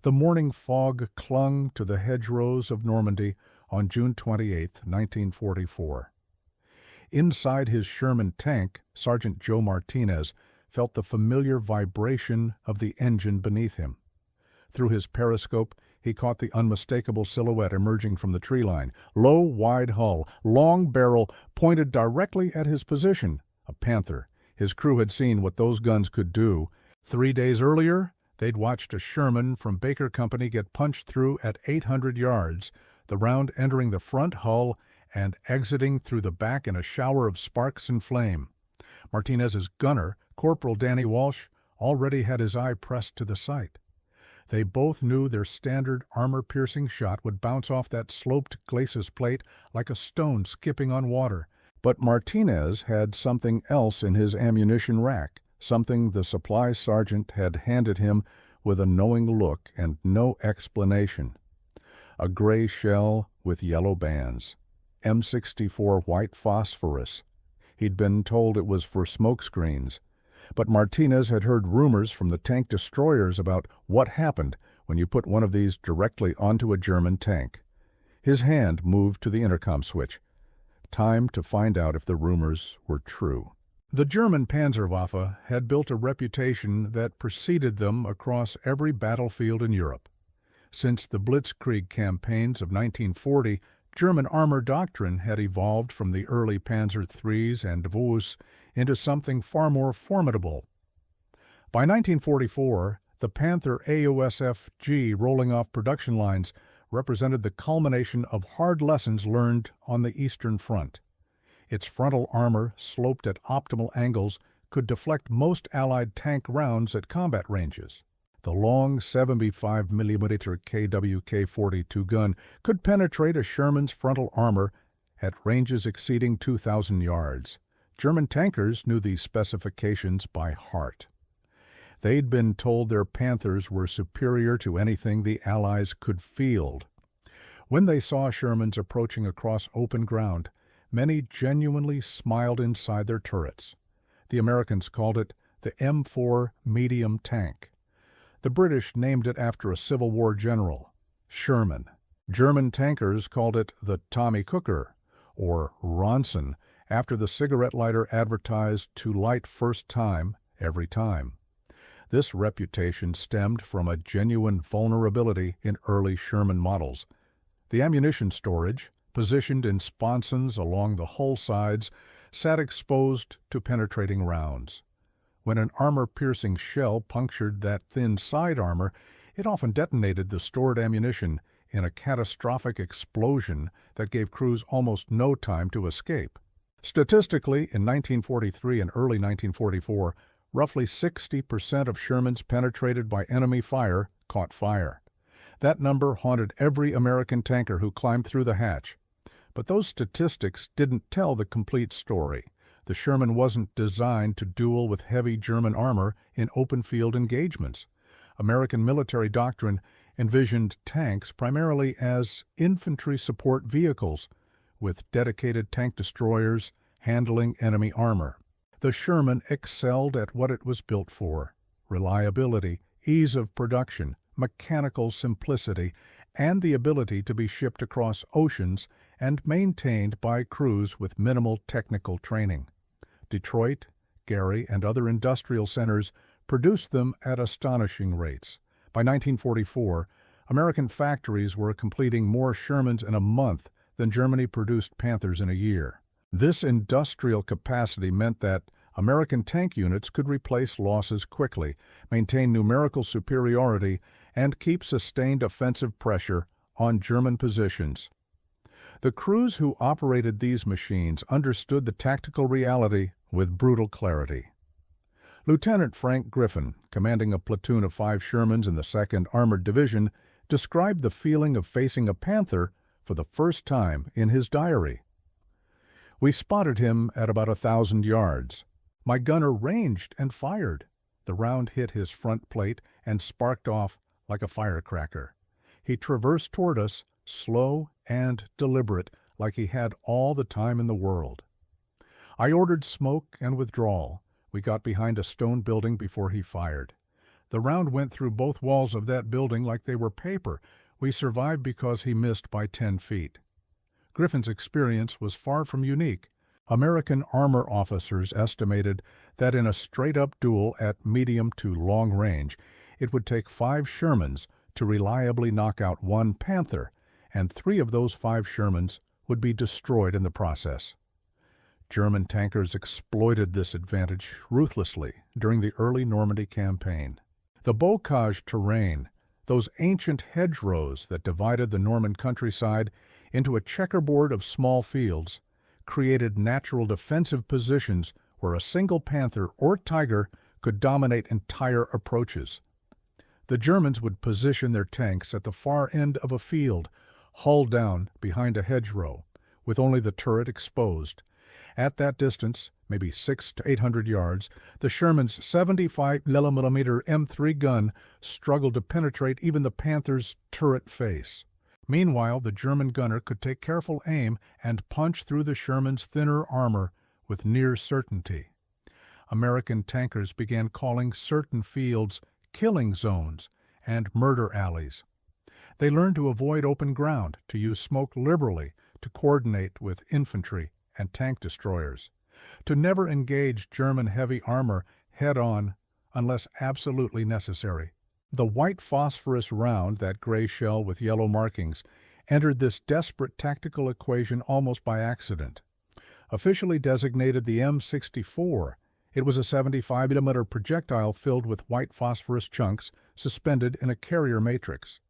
The morning fog clung to the hedgerows of Normandy on June 28, 1944. Inside his Sherman tank, Sergeant Joe Martinez felt the familiar vibration of the engine beneath him. Through his periscope, he caught the unmistakable silhouette emerging from the tree line. Low, wide hull, long barrel, pointed directly at his position. A Panther. His crew had seen what those guns could do. 3 days earlier, they'd watched a Sherman from Baker Company get punched through at 800 yards, the round entering the front hull and exiting through the back in a shower of sparks and flame. Martinez's gunner, Corporal Danny Walsh, already had his eye pressed to the sight. They both knew their standard armor-piercing shot would bounce off that sloped glacis plate like a stone skipping on water. But Martinez had something else in his ammunition rack, something the supply sergeant had handed him with a knowing look and no explanation. A gray shell with yellow bands. M64 white phosphorus. He'd been told it was for smoke screens. But Martinez had heard rumors from the tank destroyers about what happened when you put one of these directly onto a German tank. His hand moved to the intercom switch. Time to find out if the rumors were true. The German Panzerwaffe had built a reputation that preceded them across every battlefield in Europe. Since the Blitzkrieg campaigns of 1940, German armor doctrine had evolved from the early Panzer IIIs and Vos into something far more formidable. By 1944, the Panther AUSF-G rolling off production lines represented the culmination of hard lessons learned on the Eastern Front. Its frontal armor, sloped at optimal angles, could deflect most Allied tank rounds at combat ranges. The long 75mm KWK-42 gun could penetrate a Sherman's frontal armor at ranges exceeding 2,000 yards. German tankers knew these specifications by heart. They'd been told their Panthers were superior to anything the Allies could field. When they saw Shermans approaching across open ground, many genuinely smiled inside their turrets. The Americans called it the M4 medium tank. The British named it after a Civil War general, Sherman. German tankers called it the Tommy Cooker, or Ronson, after the cigarette lighter advertised to light first time, every time. This reputation stemmed from a genuine vulnerability in early Sherman models. The ammunition storage, positioned in sponsons along the hull sides, sat exposed to penetrating rounds. When an armor-piercing shell punctured that thin side armor, it often detonated the stored ammunition in a catastrophic explosion that gave crews almost no time to escape. Statistically, in 1943 and early 1944, roughly 60% of Shermans penetrated by enemy fire caught fire. That number haunted every American tanker who climbed through the hatch. But those statistics didn't tell the complete story. The Sherman wasn't designed to duel with heavy German armor in open-field engagements. American military doctrine envisioned tanks primarily as infantry support vehicles, with dedicated tank destroyers handling enemy armor. The Sherman excelled at what it was built for: reliability, ease of production, mechanical simplicity, and the ability to be shipped across oceans and maintained by crews with minimal technical training. Detroit, Gary, and other industrial centers produced them at astonishing rates. By 1944, American factories were completing more Shermans in a month than Germany produced Panthers in a year. This industrial capacity meant that American tank units could replace losses quickly, maintain numerical superiority, and keep sustained offensive pressure on German positions. The crews who operated these machines understood the tactical reality with brutal clarity. Lieutenant Frank Griffin, commanding a platoon of 5 Shermans in the 2nd Armored Division, described the feeling of facing a Panther for the first time in his diary. "We spotted him at about 1,000 yards. My gunner ranged and fired. The round hit his front plate and sparked off like a firecracker. He traversed toward us, slow and deliberate, like he had all the time in the world. I ordered smoke and withdrawal. We got behind a stone building before he fired. The round went through both walls of that building like they were paper. We survived because he missed by 10 feet. Griffin's experience was far from unique. American armor officers estimated that in a straight-up duel at medium to long range, it would take 5 Shermans to reliably knock out 1 Panther, and 3 of those 5 Shermans would be destroyed in the process. German tankers exploited this advantage ruthlessly during the early Normandy campaign. The bocage terrain, those ancient hedgerows that divided the Norman countryside into a checkerboard of small fields, created natural defensive positions where a single panther or tiger could dominate entire approaches. The Germans would position their tanks at the far end of a field, hull down behind a hedgerow, with only the turret exposed. At that distance, maybe 600 to 800 yards, the Sherman's 75mm M3 gun struggled to penetrate even the Panther's turret face. Meanwhile, the German gunner could take careful aim and punch through the Sherman's thinner armor with near certainty. American tankers began calling certain fields killing zones and murder alleys. They learned to avoid open ground, to use smoke liberally, to coordinate with infantry and tank destroyers, to never engage German heavy armor head-on unless absolutely necessary. The white phosphorus round, that gray shell with yellow markings, entered this desperate tactical equation almost by accident. Officially designated the M64, it was a 75mm projectile filled with white phosphorus chunks suspended in a carrier matrix.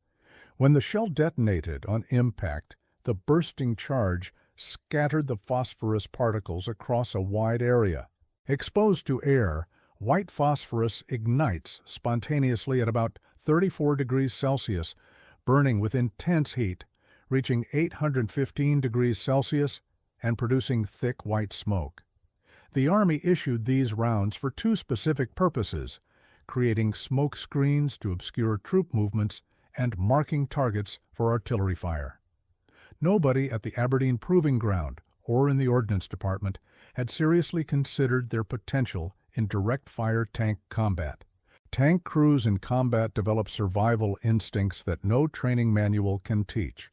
When the shell detonated on impact, the bursting charge scattered the phosphorus particles across a wide area. Exposed to air, white phosphorus ignites spontaneously at about 34 degrees Celsius, burning with intense heat, reaching 815 degrees Celsius and producing thick white smoke. The Army issued these rounds for 2 specific purposes: creating smoke screens to obscure troop movements and marking targets for artillery fire. Nobody at the Aberdeen Proving Ground or in the Ordnance Department had seriously considered their potential in direct-fire tank combat. Tank crews in combat develop survival instincts that no training manual can teach.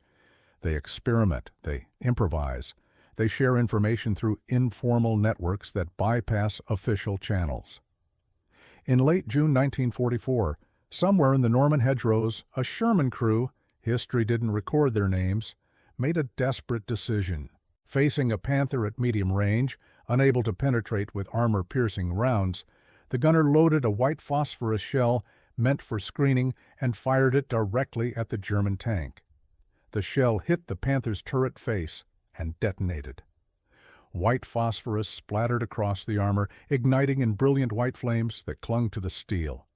They experiment, they improvise, they share information through informal networks that bypass official channels. In late June 1944, somewhere in the Norman hedgerows, a Sherman crew, history didn't record their names, made a desperate decision. Facing a Panther at medium range, unable to penetrate with armor-piercing rounds, the gunner loaded a white phosphorus shell meant for screening and fired it directly at the German tank. The shell hit the Panther's turret face and detonated. White phosphorus splattered across the armor, igniting in brilliant white flames that clung to the steel.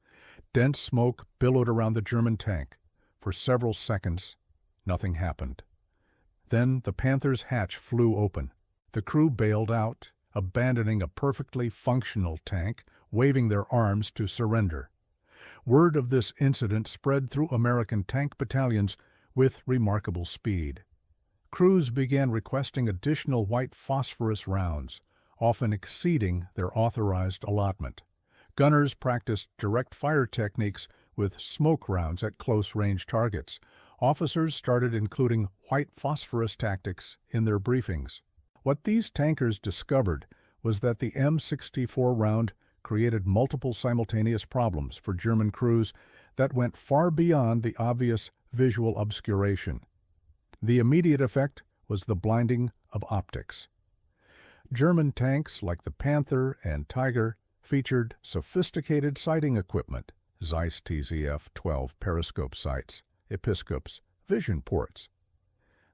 Dense smoke billowed around the German tank. For several seconds, nothing happened. Then the Panther's hatch flew open. The crew bailed out, abandoning a perfectly functional tank, waving their arms to surrender. Word of this incident spread through American tank battalions with remarkable speed. Crews began requesting additional white phosphorus rounds, often exceeding their authorized allotment. Gunners practiced direct fire techniques with smoke rounds at close-range targets. Officers started including white phosphorus tactics in their briefings. What these tankers discovered was that the M64 round created multiple simultaneous problems for German crews that went far beyond the obvious visual obscuration. The immediate effect was the blinding of optics. German tanks like the Panther and Tiger featured sophisticated sighting equipment, Zeiss TZF-12 periscope sights, episcopes, vision ports.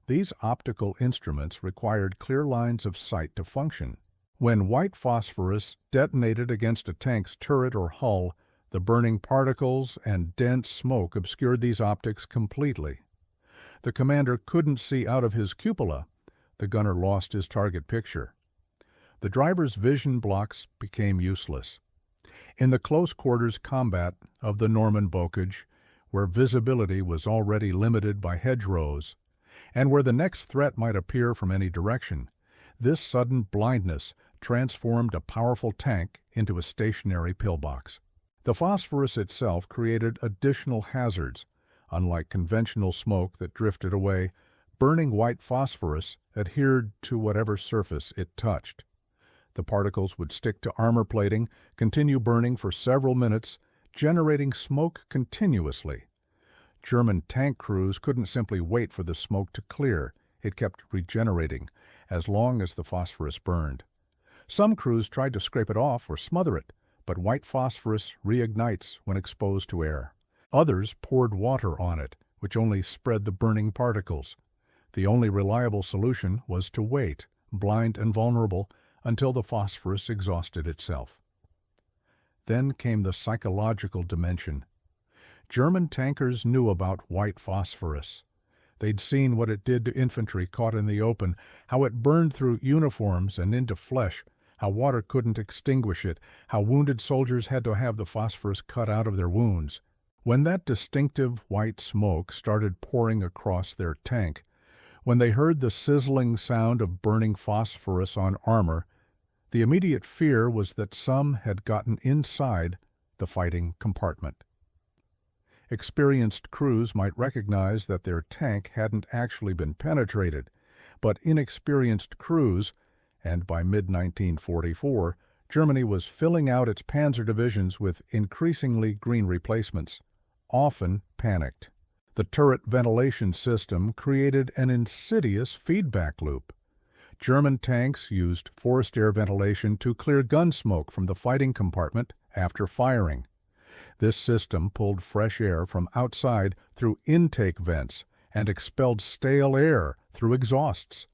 These optical instruments required clear lines of sight to function. When white phosphorus detonated against a tank's turret or hull, the burning particles and dense smoke obscured these optics completely. The commander couldn't see out of his cupola. The gunner lost his target picture. The driver's vision blocks became useless. In the close quarters combat of the Norman bocage, where visibility was already limited by hedgerows, and where the next threat might appear from any direction, this sudden blindness transformed a powerful tank into a stationary pillbox. The phosphorus itself created additional hazards. Unlike conventional smoke that drifted away, burning white phosphorus adhered to whatever surface it touched. The particles would stick to armor plating, continue burning for several minutes, generating smoke continuously. German tank crews couldn't simply wait for the smoke to clear. It kept regenerating as long as the phosphorus burned. Some crews tried to scrape it off or smother it, but white phosphorus reignites when exposed to air. Others poured water on it, which only spread the burning particles. The only reliable solution was to wait, blind and vulnerable, until the phosphorus exhausted itself. Then came the psychological dimension. German tankers knew about white phosphorus. They'd seen what it did to infantry caught in the open, how it burned through uniforms and into flesh, how water couldn't extinguish it, how wounded soldiers had to have the phosphorus cut out of their wounds. When that distinctive white smoke started pouring across their tank, when they heard the sizzling sound of burning phosphorus on armor, the immediate fear was that some had gotten inside the fighting compartment. Experienced crews might recognize that their tank hadn't actually been penetrated, but inexperienced crews, and by mid-1944, Germany was filling out its panzer divisions with increasingly green replacements, often panicked. The turret ventilation system created an insidious feedback loop. German tanks used forced air ventilation to clear gun smoke from the fighting compartment after firing. This system pulled fresh air from outside through intake vents and expelled stale air through exhausts.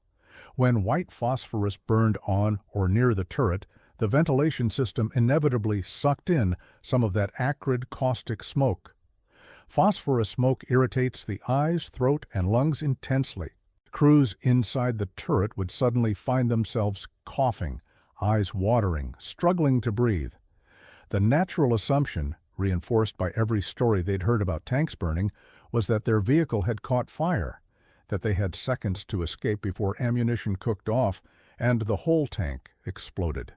When white phosphorus burned on or near the turret, the ventilation system inevitably sucked in some of that acrid, caustic smoke. Phosphorus smoke irritates the eyes, throat, and lungs intensely. Crews inside the turret would suddenly find themselves coughing, eyes watering, struggling to breathe. The natural assumption, reinforced by every story they'd heard about tanks burning, was that their vehicle had caught fire, that they had seconds to escape before ammunition cooked off and the whole tank exploded.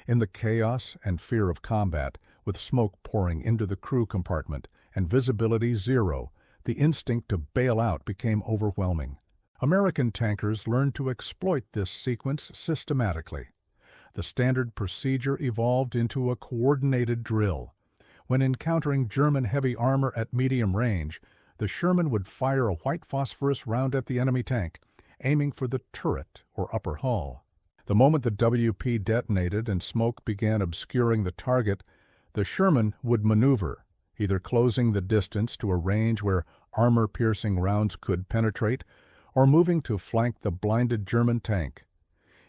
In the chaos and fear of combat, with smoke pouring into the crew compartment and visibility zero, the instinct to bail out became overwhelming. American tankers learned to exploit this sequence systematically. The standard procedure evolved into a coordinated drill. When encountering German heavy armor at medium range, the Sherman would fire a white phosphorus round at the enemy tank, aiming for the turret or upper hull. The moment the WP detonated and smoke began obscuring the target, the Sherman would maneuver, either closing the distance to a range where armor-piercing rounds could penetrate, or moving to flank the blinded German tank.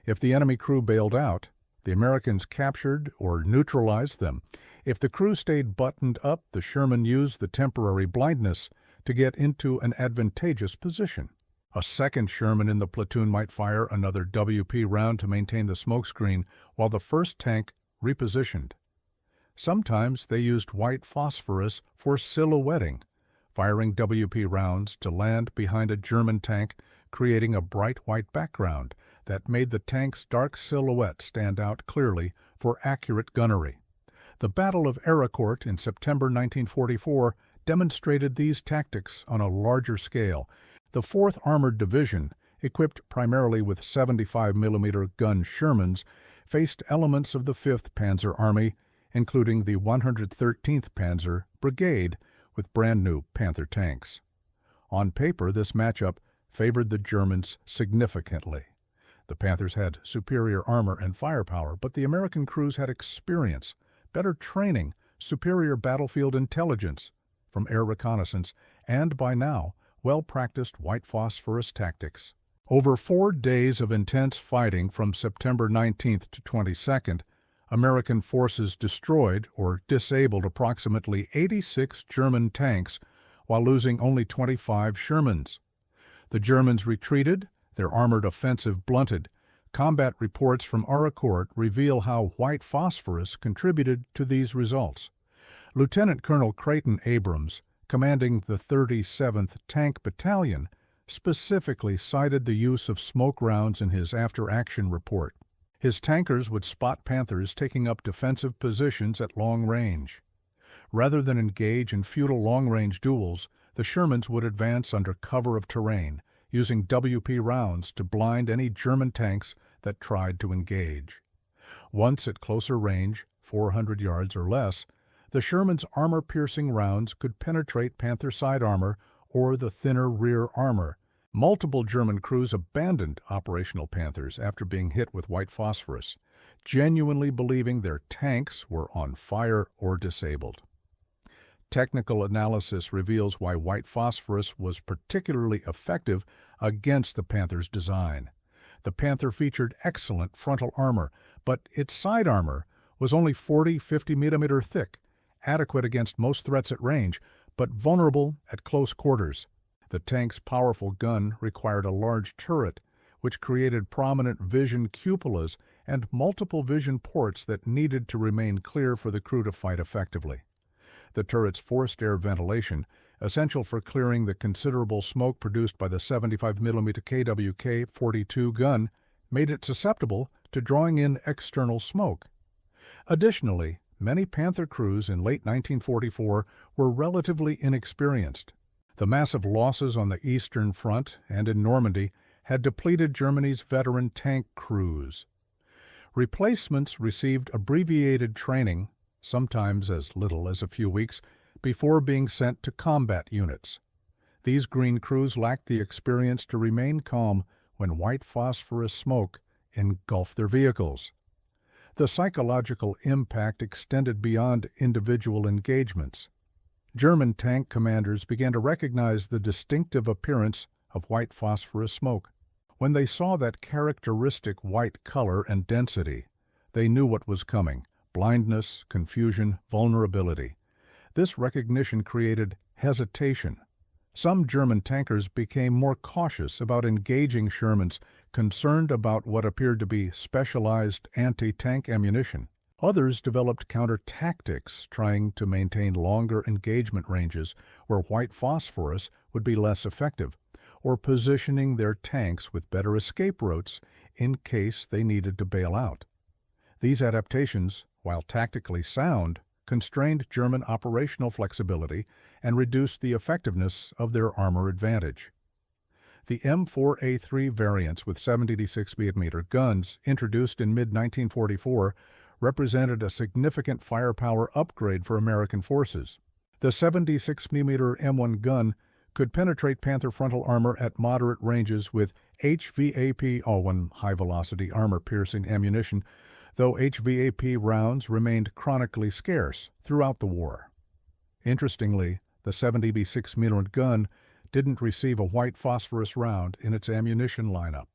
If the enemy crew bailed out, the Americans captured or neutralized them. If the crew stayed buttoned up, the Sherman used the temporary blindness to get into an advantageous position. A second Sherman in the platoon might fire another WP round to maintain the smokescreen while the first tank repositioned. Sometimes they used white phosphorus for silhouetting, firing WP rounds to land behind a German tank, creating a bright white background that made the tank's dark silhouette stand out clearly for accurate gunnery. The Battle of Ericourt in September 1944 demonstrated these tactics on a larger scale. The 4th Armored Division, equipped primarily with 75mm gun Shermans, faced elements of the 5th Panzer Army, including the 113th Panzer Brigade with brand-new Panther tanks. On paper, this matchup favored the Germans significantly. The Panthers had superior armor and firepower, but the American crews had experience, better training, superior battlefield intelligence from air reconnaissance, and by now, well-practiced white phosphorus tactics. Over 4 days of intense fighting from September 19th to 22nd, American forces destroyed or disabled approximately 86 German tanks while losing only 25 Shermans. The Germans retreated, their armored offensive blunted. Combat reports from Ericourt reveal how white phosphorus contributed to these results. Lieutenant Colonel Creighton Abrams, commanding the 37th Tank Battalion, specifically cited the use of smoke rounds in his after-action report. His tankers would spot Panthers taking up defensive positions at long range. Rather than engage in futile long-range duels, the Shermans would advance under cover of terrain, using WP rounds to blind any German tanks that tried to engage. Once at closer range, 400 yards or less, the Sherman's armor-piercing rounds could penetrate Panther side armor or the thinner rear armor. Multiple German crews abandoned operational Panthers after being hit with white phosphorus, genuinely believing their tanks were on fire or disabled. Technical analysis reveals why white phosphorus was particularly effective against the Panther's design. The Panther featured excellent frontal armor, but its side armor was only 40-50 mm thick, adequate against most threats at range, but vulnerable at close quarters. The tank's powerful gun required a large turret, which created prominent vision cupolas and multiple vision ports that needed to remain clear for the crew to fight effectively. The turret's forced air ventilation, essential for clearing the considerable smoke produced by the 75 mm KWK-42 gun, made it susceptible to drawing in external smoke. Additionally, many Panther crews in late 1944 were relatively inexperienced. The massive losses on the Eastern Front and in Normandy had depleted Germany's veteran tank crews. Replacements received abbreviated training, sometimes as little as a few weeks, before being sent to combat units. These green crews lacked the experience to remain calm when white phosphorus smoke engulfed their vehicles. The psychological impact extended beyond individual engagements. German tank commanders began to recognize the distinctive appearance of white phosphorus smoke. When they saw that characteristic white color and density, they knew what was coming: blindness, confusion, vulnerability. This recognition created hesitation. Some German tankers became more cautious about engaging Shermans, concerned about what appeared to be specialized anti-tank ammunition. Others developed counter-tactics, trying to maintain longer engagement ranges where white phosphorus would be less effective, or positioning their tanks with better escape routes in case they needed to bail out. These adaptations, while tactically sound, constrained German operational flexibility and reduced the effectiveness of their armor advantage. The M4A3 variants with 76 mm guns, introduced in mid-1944, represented a significant firepower upgrade for American forces. The 76 mm M1 gun could penetrate Panther frontal armor at moderate ranges with HVAP high-velocity armor-piercing ammunition, though HVAP rounds remained chronically scarce throughout the war. Interestingly, the 76 mm gun didn't receive a white phosphorus round in its ammunition lineup.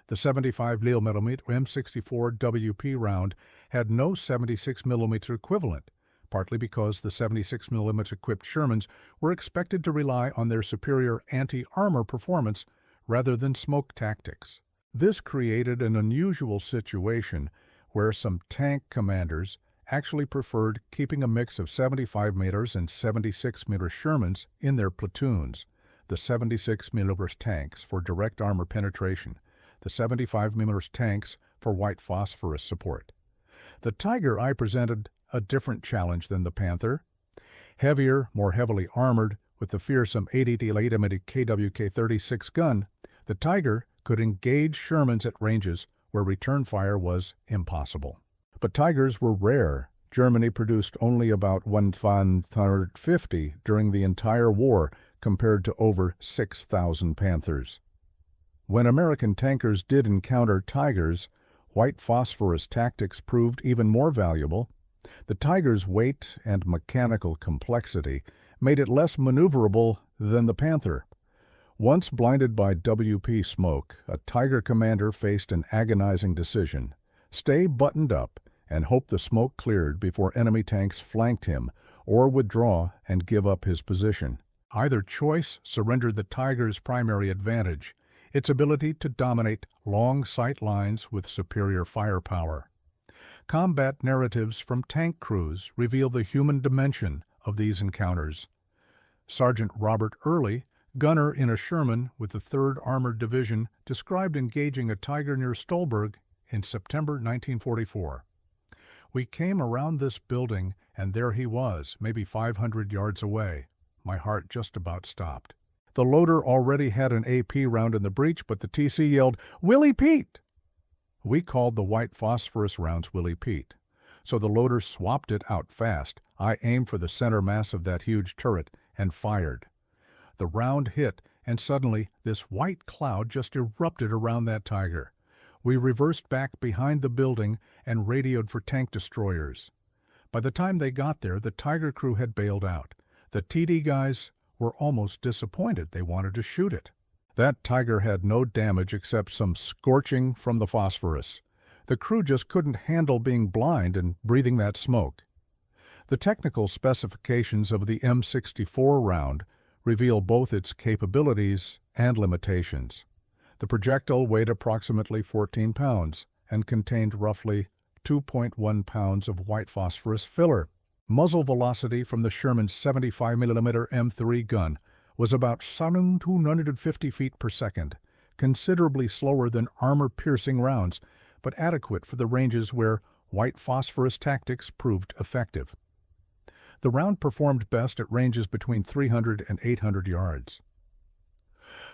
The 75 mm M64 WP round had no 76 mm equivalent, partly because the 76 mm equipped Shermans were expected to rely on their superior anti-armor performance rather than smoke tactics. This created an unusual situation where some tank commanders actually preferred keeping a mix of 75 mm and 76 mm Shermans in their platoons, the 76 mm tanks for direct armor penetration, the 75 mm tanks for white phosphorus support. The Tiger I presented a different challenge than the Panther. Heavier, more heavily armored, with the fearsome 80 mm KWK-36 gun, the Tiger could engage Shermans at ranges where return fire was impossible. But Tigers were rare. Germany produced only about 150 during the entire war, compared to over 6,000 Panthers. When American tankers did encounter Tigers, white phosphorus tactics proved even more valuable. The Tiger's weight and mechanical complexity made it less maneuverable than the Panther. Once blinded by WP smoke, a Tiger commander faced an agonizing decision: stay buttoned up and hope the smoke cleared before enemy tanks flanked him, or withdraw and give up his position. Either choice surrendered the Tiger's primary advantage: its ability to dominate long sight lines with superior firepower. Combat narratives from tank crews reveal the human dimension of these encounters. Sergeant Robert Early, gunner in a Sherman with the 3rd Armored Division, described engaging a Tiger near Stolberg in September 1944. We came around this building, and there he was, maybe 500 yards away. My heart just about stopped. The loader already had an AP round in the breech, but the TC yelled, "Willie Pete!" We called the white phosphorus rounds Willie Pete. So the loader swapped it out fast. I aimed for the center mass of that huge turret and fired. The round hit, and suddenly this white cloud just erupted around that Tiger. We reversed back behind the building and radioed for tank destroyers. By the time they got there, the Tiger crew had bailed out. The TD guys were almost disappointed. They wanted to shoot it. That Tiger had no damage except some scorching from the phosphorus. The crew just couldn't handle being blind and breathing that smoke. The technical specifications of the M64 round reveal both its capabilities and limitations. The projectile weighed approximately 14 pounds and contained roughly 2.1 pounds of white phosphorus filler. Muzzle velocity from the Sherman 75mm M3 gun was about 750 feet per second, considerably slower than armor-piercing rounds, but adequate for the ranges where white phosphorus tactics proved effective. The round performed best at ranges between 300 and 800 yards.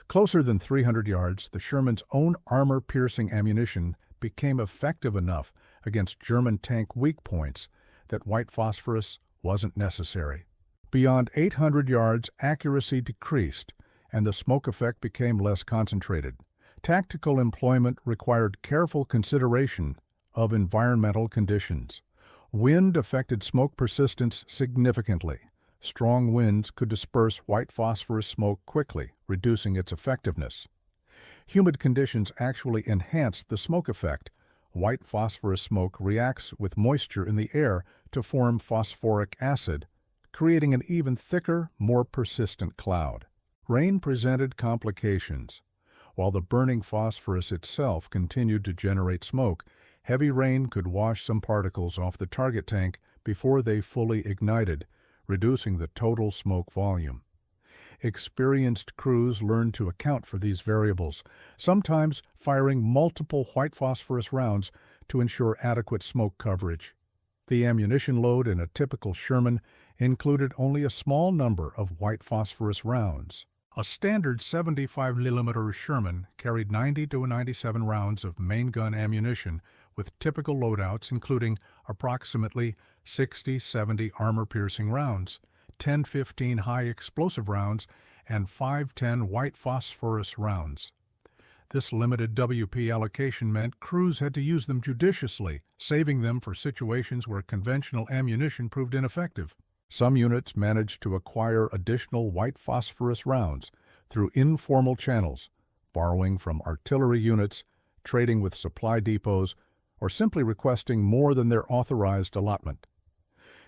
Closer than 300 yards, the Sherman's own armor-piercing ammunition became effective enough against German tank weak points that white phosphorus wasn't necessary. Beyond 800 yards, accuracy decreased, and the smoke effect became less concentrated. Tactical employment required careful consideration of environmental conditions. Wind affected smoke persistence significantly. Strong winds could disperse white phosphorus smoke quickly, reducing its effectiveness. Humid conditions actually enhanced the smoke effect. White phosphorus smoke reacts with moisture in the air to form phosphoric acid, creating an even thicker, more persistent cloud. Rain presented complications. While the burning phosphorus itself continued to generate smoke, heavy rain could wash some particles off the target tank before they fully ignited, reducing the total smoke volume. Experienced crews learned to account for these variables, sometimes firing multiple white phosphorus rounds to ensure adequate smoke coverage. The ammunition load in a typical Sherman included only a small number of white phosphorus rounds. A standard 75mm Sherman carried 90 to 97 rounds of main gun ammunition with typical loadouts including approximately 60-70 armor-piercing rounds, 10-15 high-explosive rounds, and 5-10 white phosphorus rounds. This limited WP allocation meant crews had to use them judiciously, saving them for situations where conventional ammunition proved ineffective. Some units managed to acquire additional white phosphorus rounds through informal channels, borrowing from artillery units, trading with supply depots, or simply requesting more than their authorized allotment.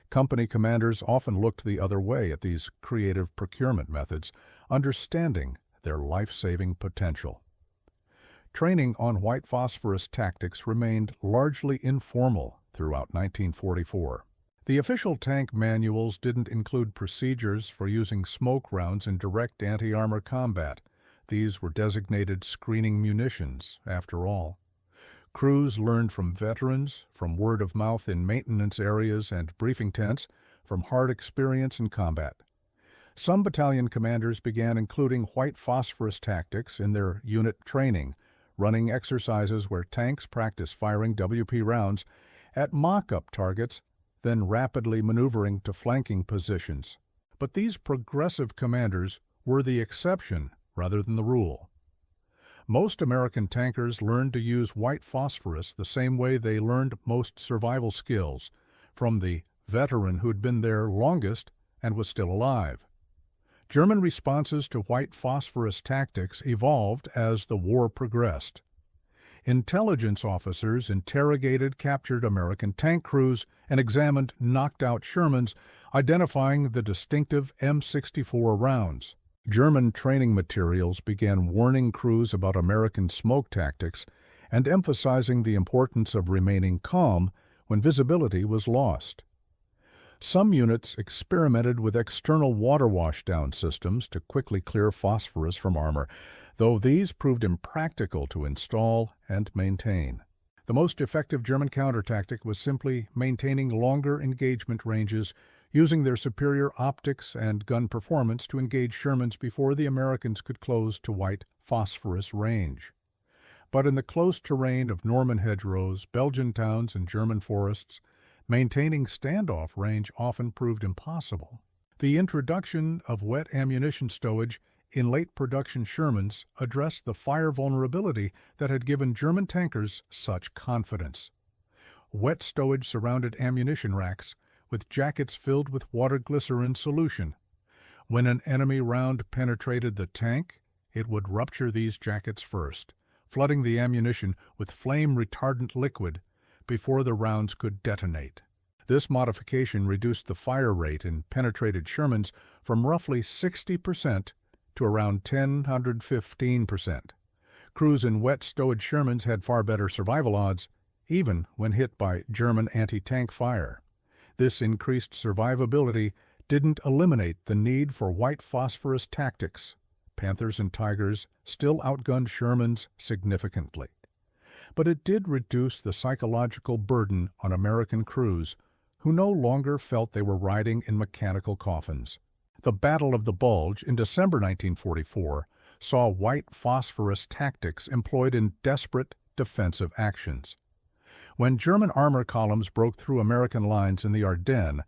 Company commanders often looked the other way at these creative procurement methods, understanding their life-saving potential. Training on white phosphorus tactics remained largely informal throughout 1944. The official tank manuals didn't include procedures for using smoke rounds in direct anti-armor combat. These were designated screening munitions, after all. Crews learned from veterans, from word of mouth in maintenance areas and briefing tents, from hard experience in combat. Some battalion commanders began including white phosphorus tactics in their unit training, running exercises where tanks practice firing WP rounds at mock-up targets, then rapidly maneuvering to flanking positions. But these progressive commanders were the exception rather than the rule. Most American tankers learned to use white phosphorus the same way they learned most survival skills, from the veteran who'd been there longest and was still alive. German responses to white phosphorus tactics evolved as the war progressed. Intelligence officers interrogated captured American tank crews and examined knocked-out Shermans, identifying the distinctive M64 rounds. German training materials began warning crews about American smoke tactics and emphasizing the importance of remaining calm when visibility was lost. Some units experimented with external water washdown systems to quickly clear phosphorus from armor, though these proved impractical to install and maintain. The most effective German counterattack was simply maintaining longer engagement ranges, using their superior optics and gun performance to engage Shermans before the Americans could close to white phosphorus range. But in the close terrain of Norman hedgerows, Belgian towns, and German forests, maintaining standoff range often proved impossible. The introduction of wet ammunition stowage in late production Shermans addressed the fire vulnerability that had given German tankers such confidence. Wet stowage surrounded ammunition racks, with jackets filled with water glycerin solution. When an enemy round penetrated the tank, it would rupture these jackets first, flooding the ammunition with flame-retardant liquid before the rounds could detonate. This modification reduced the fire rate in penetrated Shermans from roughly 60% to around 10–15%. Crews in wet stowage Shermans had far better survival odds, even when hit by German anti-tank fire. This increased survivability didn't eliminate the need for white phosphorus tactics. Panthers and Tigers still outgunned Shermans significantly. But it did reduce the psychological burden on American crews, who no longer felt they were riding in mechanical coffins. The Battle of the Bulge in December 1944 saw white phosphorus tactics employed in desperate defensive actions. When German armor columns broke through American lines in the Ardennes,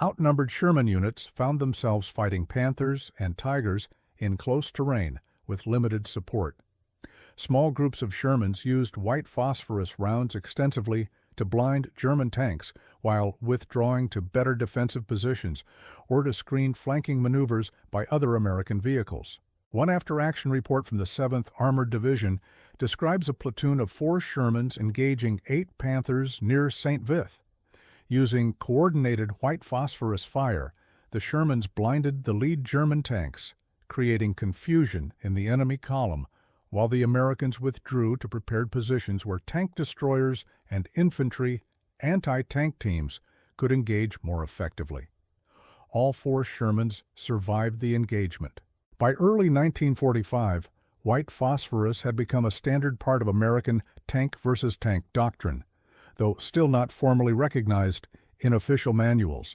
outnumbered Sherman units found themselves fighting Panthers and Tigers in close terrain with limited support. Small groups of Shermans used white phosphorus rounds extensively to blind German tanks while withdrawing to better defensive positions or to screen flanking maneuvers by other American vehicles. One after-action report from the 7th Armored Division describes a platoon of 4 Shermans engaging 8 Panthers near St. Vith. Using coordinated white phosphorus fire, the Shermans blinded the lead German tanks, creating confusion in the enemy column, while the Americans withdrew to prepared positions where tank destroyers and infantry anti-tank teams could engage more effectively. All 4 Shermans survived the engagement. By early 1945, white phosphorus had become a standard part of American tank versus tank doctrine, though still not formally recognized in official manuals.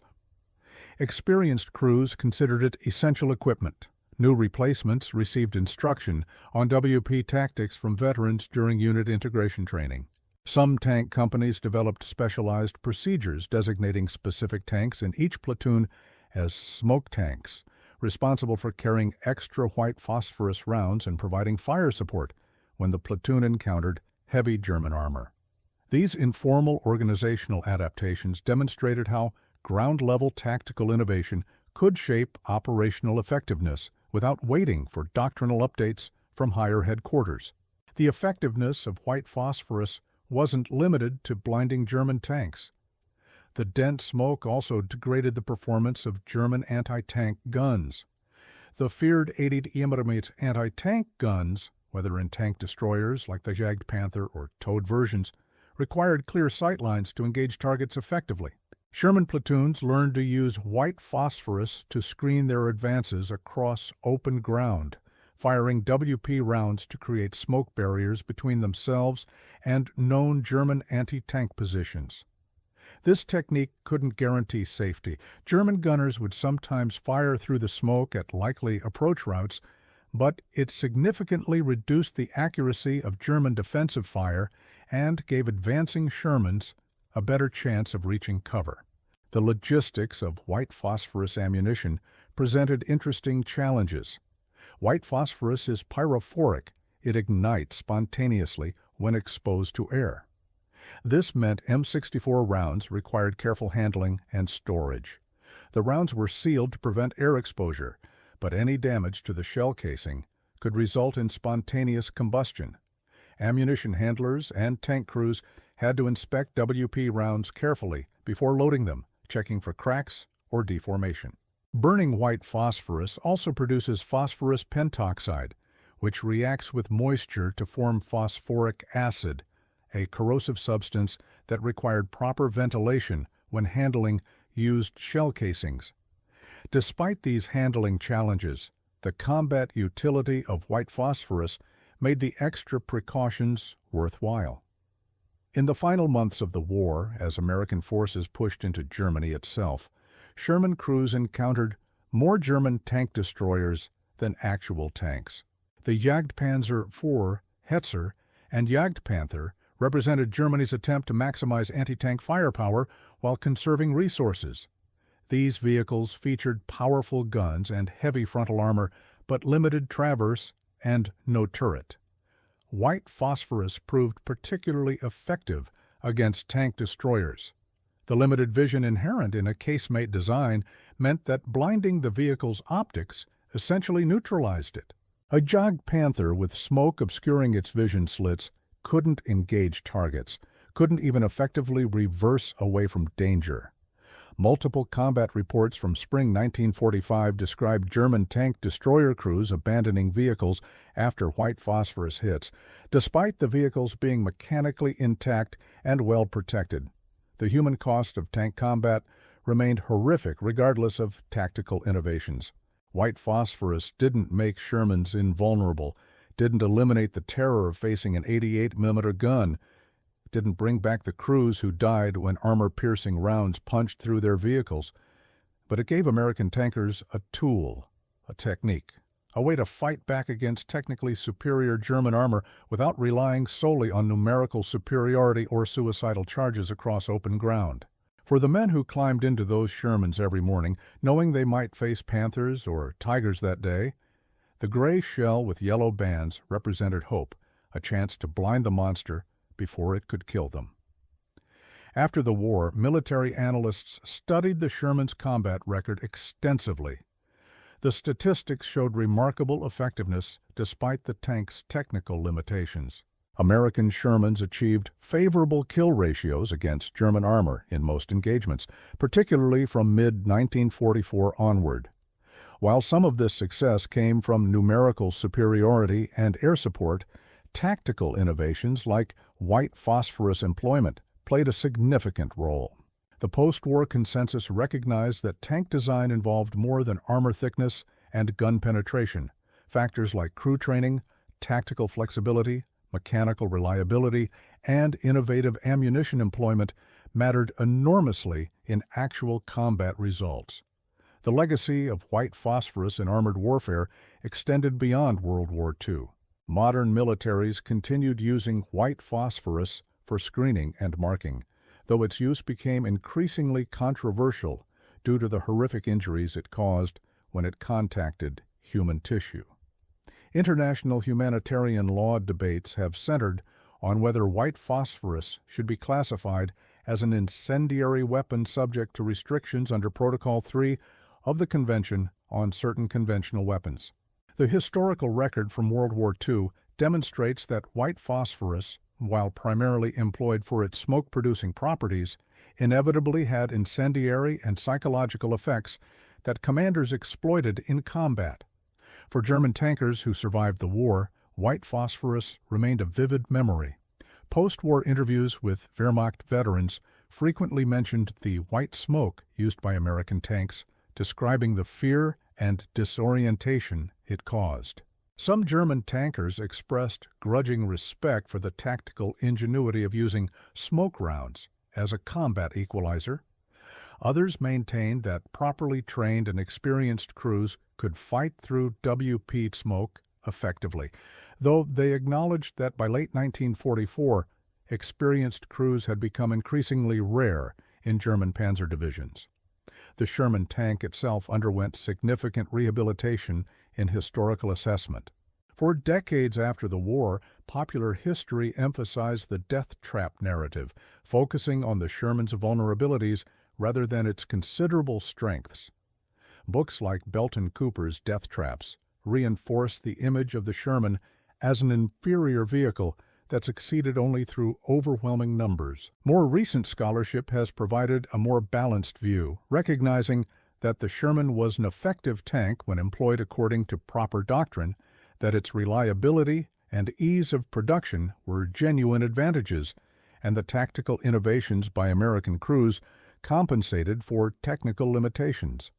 Experienced crews considered it essential equipment. New replacements received instruction on WP tactics from veterans during unit integration training. Some tank companies developed specialized procedures designating specific tanks in each platoon as smoke tanks, responsible for carrying extra white phosphorus rounds and providing fire support when the platoon encountered heavy German armor. These informal organizational adaptations demonstrated how ground-level tactical innovation could shape operational effectiveness without waiting for doctrinal updates from higher headquarters. The effectiveness of white phosphorus wasn't limited to blinding German tanks. The dense smoke also degraded the performance of German anti-tank guns. The feared 80mm anti-tank guns, whether in tank destroyers like the Jagd Panther or towed versions, required clear sightlines to engage targets effectively. Sherman platoons learned to use white phosphorus to screen their advances across open ground, firing WP rounds to create smoke barriers between themselves and known German anti-tank positions. This technique couldn't guarantee safety. German gunners would sometimes fire through the smoke at likely approach routes, but it significantly reduced the accuracy of German defensive fire and gave advancing Shermans a better chance of reaching cover. The logistics of white phosphorus ammunition presented interesting challenges. White phosphorus is pyrophoric. It ignites spontaneously when exposed to air. This meant M64 rounds required careful handling and storage. The rounds were sealed to prevent air exposure, but any damage to the shell casing could result in spontaneous combustion. Ammunition handlers and tank crews had to inspect WP rounds carefully before loading them, checking for cracks or deformation. Burning white phosphorus also produces phosphorus pentoxide, which reacts with moisture to form phosphoric acid, a corrosive substance that required proper ventilation when handling used shell casings. Despite these handling challenges, the combat utility of white phosphorus made the extra precautions worthwhile. In the final months of the war, as American forces pushed into Germany itself, Sherman crews encountered more German tank destroyers than actual tanks. The Jagdpanzer IV, Hetzer, and Jagdpanther represented Germany's attempt to maximize anti-tank firepower while conserving resources. These vehicles featured powerful guns and heavy frontal armor, but limited traverse and no turret. White phosphorus proved particularly effective against tank destroyers. The limited vision inherent in a casemate design meant that blinding the vehicle's optics essentially neutralized it. A Jagdpanther with smoke obscuring its vision slits couldn't engage targets, couldn't even effectively reverse away from danger. Multiple combat reports from spring 1945 described German tank destroyer crews abandoning vehicles after white phosphorus hits, despite the vehicles being mechanically intact and well protected. The human cost of tank combat remained horrific regardless of tactical innovations. White phosphorus didn't make Shermans invulnerable, didn't eliminate the terror of facing an 88mm gun, didn't bring back the crews who died when armor-piercing rounds punched through their vehicles, but it gave American tankers a tool, a technique, a way to fight back against technically superior German armor without relying solely on numerical superiority or suicidal charges across open ground. For the men who climbed into those Shermans every morning, knowing they might face Panthers or Tigers that day, the gray shell with yellow bands represented hope, a chance to blind the monster before it could kill them. After the war, military analysts studied the Sherman's combat record extensively. The statistics showed remarkable effectiveness despite the tank's technical limitations. American Shermans achieved favorable kill ratios against German armor in most engagements, particularly from mid-1944 onward. While some of this success came from numerical superiority and air support, tactical innovations like white phosphorus employment played a significant role. The post-war consensus recognized that tank design involved more than armor thickness and gun penetration. Factors like crew training, tactical flexibility, mechanical reliability, and innovative ammunition employment mattered enormously in actual combat results. The legacy of white phosphorus in armored warfare extended beyond World War II. Modern militaries continued using white phosphorus for screening and marking, though its use became increasingly controversial due to the horrific injuries it caused when it contacted human tissue. International humanitarian law debates have centered on whether white phosphorus should be classified as an incendiary weapon subject to restrictions under Protocol 3 of the Convention on Certain Conventional Weapons. The historical record from World War II demonstrates that white phosphorus, while primarily employed for its smoke-producing properties, inevitably had incendiary and psychological effects that commanders exploited in combat. For German tankers who survived the war, white phosphorus remained a vivid memory. Post-war interviews with Wehrmacht veterans frequently mentioned the white smoke used by American tanks, describing the fear and disorientation it caused. Some German tankers expressed grudging respect for the tactical ingenuity of using smoke rounds as a combat equalizer. Others maintained that properly trained and experienced crews could fight through WP smoke effectively, though they acknowledged that by late 1944, experienced crews had become increasingly rare in German panzer divisions. The Sherman tank itself underwent significant rehabilitation in historical assessment. For decades after the war, popular history emphasized the death trap narrative, focusing on the Sherman's vulnerabilities rather than its considerable strengths. Books like Belton Cooper's Death Traps reinforce the image of the Sherman as an inferior vehicle that succeeded only through overwhelming numbers. More recent scholarship has provided a more balanced view, recognizing that the Sherman was an effective tank when employed according to proper doctrine, that its reliability and ease of production were genuine advantages, and the tactical innovations by American crews compensated for technical limitations.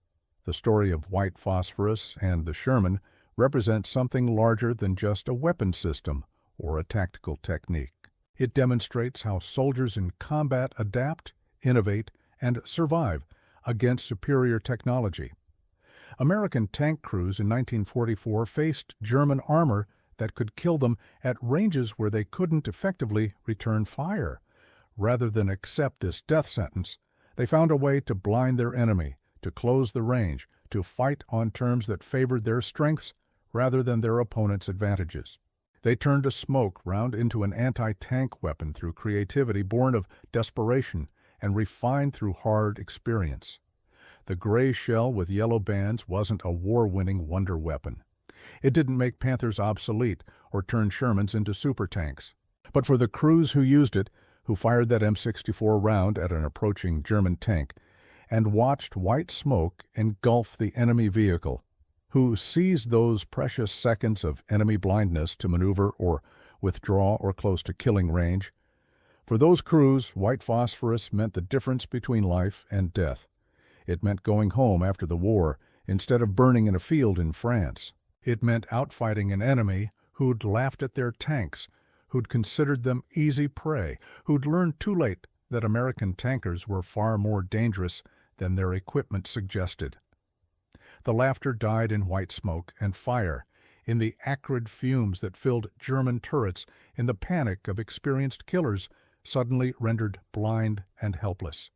The story of white phosphorus and the Sherman represents something larger than just a weapon system or a tactical technique. It demonstrates how soldiers in combat adapt, innovate, and survive against superior technology. American tank crews in 1944 faced German armor that could kill them at ranges where they couldn't effectively return fire. Rather than accept this death sentence, they found a way to blind their enemy, to close the range, to fight on terms that favored their strengths rather than their opponent's advantages. They turned a smoke round into an anti-tank weapon through creativity born of desperation and refined through hard experience. The gray shell with yellow bands wasn't a war-winning wonder weapon. It didn't make Panthers obsolete or turn Shermans into super tanks. But for the crews who used it, who fired that M64 round at an approaching German tank and watched white smoke engulf the enemy vehicle, who seized those precious seconds of enemy blindness to maneuver or withdraw or close to killing range, for those crews, white phosphorus meant the difference between life and death. It meant going home after the war instead of burning in a field in France. It meant outfighting an enemy who'd laughed at their tanks, who'd considered them easy prey, who'd learned too late that American tankers were far more dangerous than their equipment suggested. The laughter died in white smoke and fire, in the acrid fumes that filled German turrets, in the panic of experienced killers suddenly rendered blind and helpless.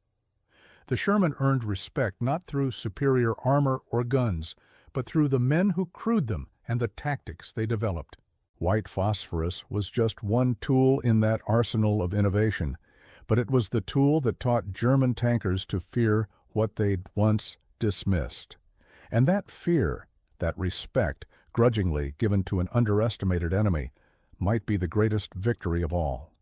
The Sherman earned respect not through superior armor or guns, but through the men who crewed them and the tactics they developed. White phosphorus was just one tool in that arsenal of innovation, but it was the tool that taught German tankers to fear what they'd once dismissed. And that fear, that respect, grudgingly given to an underestimated enemy, might be the greatest victory of all.